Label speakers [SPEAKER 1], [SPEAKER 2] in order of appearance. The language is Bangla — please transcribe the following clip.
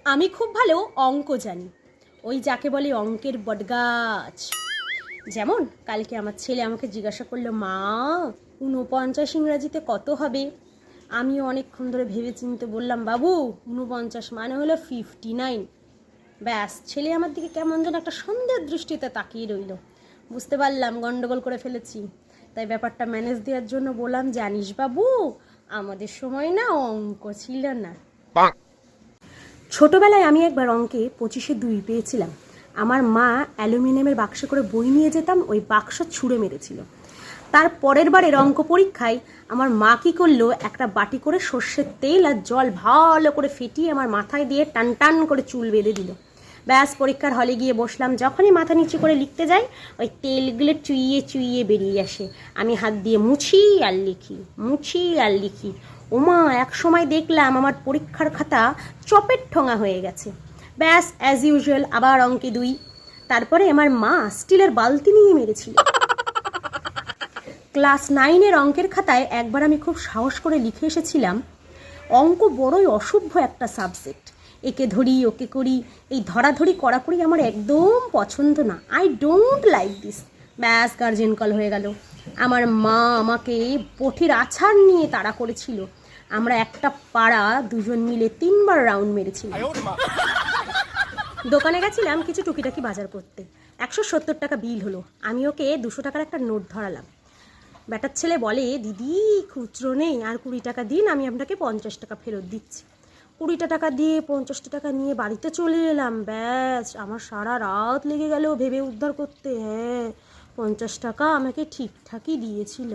[SPEAKER 1] আমি খুব ভালো অঙ্ক জানি, ওই যাকে বলে অঙ্কের বটগাছ। যেমন কালকে আমার ছেলে আমাকে জিজ্ঞাসা করলো, মা ৪৯ ইংরাজিতে কত হবে? আমিও অনেকক্ষণ ধরে ভেবে চিনতে বললাম, বাবু ৪৯ মানে হলো 59। ব্যাস, ছেলে আমার দিকে কেমন যেন একটা সন্দেহের দৃষ্টিতে তাকিয়ে রইল। বুঝতে পারলাম গন্ডগোল করে ফেলেছি, তাই ব্যাপারটা ম্যানেজ দেওয়ার জন্য বললাম, জানিস বাবু, আমাদের সময় না অঙ্ক ছিল না। ছোটবেলায় আমি একবার অঙ্কে 25-এ 2 পেয়েছিলাম। আমার মা অ্যালুমিনিয়ামের বাক্সে করে বই নিয়ে যেতাম, ওই বাক্স ছুঁড়ে মেরেছিল। তার পরের বারের অঙ্ক পরীক্ষায় আমার মা কী করলো, একটা বাটি করে সর্ষের তেল আর জল ভালো করে ফেটিয়ে আমার মাথায় দিয়ে টান টান করে চুল বেঁধে দিল। ব্যাস, পরীক্ষার হলে গিয়ে বসলাম। যখনই মাথা নিচু করে লিখতে যাই, ওই তেলগুলো চুইয়ে চুইয়ে বেরিয়ে আসে। আমি হাত দিয়ে মুছি আর লিখি, মুছি আর লিখি। ওমা, এক সময় দেখলাম আমার পরীক্ষার খাতা চপের ঠোঙা হয়ে গেছে। ব্যাস, অ্যাজ ইউজুয়াল আবার অঙ্কে 2। তারপরে আমার মা স্টিলের বালতি নিয়ে মেরেছিল। ক্লাস 9-এর অঙ্কের খাতায় একবার আমি খুব সাহস করে লিখে এসেছিলাম, অঙ্ক বড়ই অসভ্য একটা সাবজেক্ট, একে ধরি ওকে করি, এই ধরাধরি কড়াকড়ি আমার একদম পছন্দ না, আই ডোন্ট লাইক দিস। ব্যাস, গার্জেন কল হয়ে গেল। আমার মা আমাকে পথের আছাড় নিয়ে তাড়া করেছিল। আমরা একটা পাড়া 2জন মিলে 3বার রাউন্ড মেরেছিলাম। দোকানে গেছিলাম কিছু টুকিটাকি বাজার করতে। 170 টাকা বিল হলো। আমি ওকে 200 টাকার একটা নোট ধরালাম। ব্যাটার ছেলে বলে, দিদি খুচরো নেই, আর 20 টাকা দিন, আমি আপনাকে 50 টাকা ফেরত দিচ্ছি। 20 টাকা দিয়ে 50 টাকা নিয়ে বাড়িতে চলে এলাম। ব্যাস, আমার সারা রাত লেগে গেল ভেবে উদ্ধার করতে। হ্যাঁ, 50 টাকা আমাকে ঠিকঠাকই দিয়েছিল।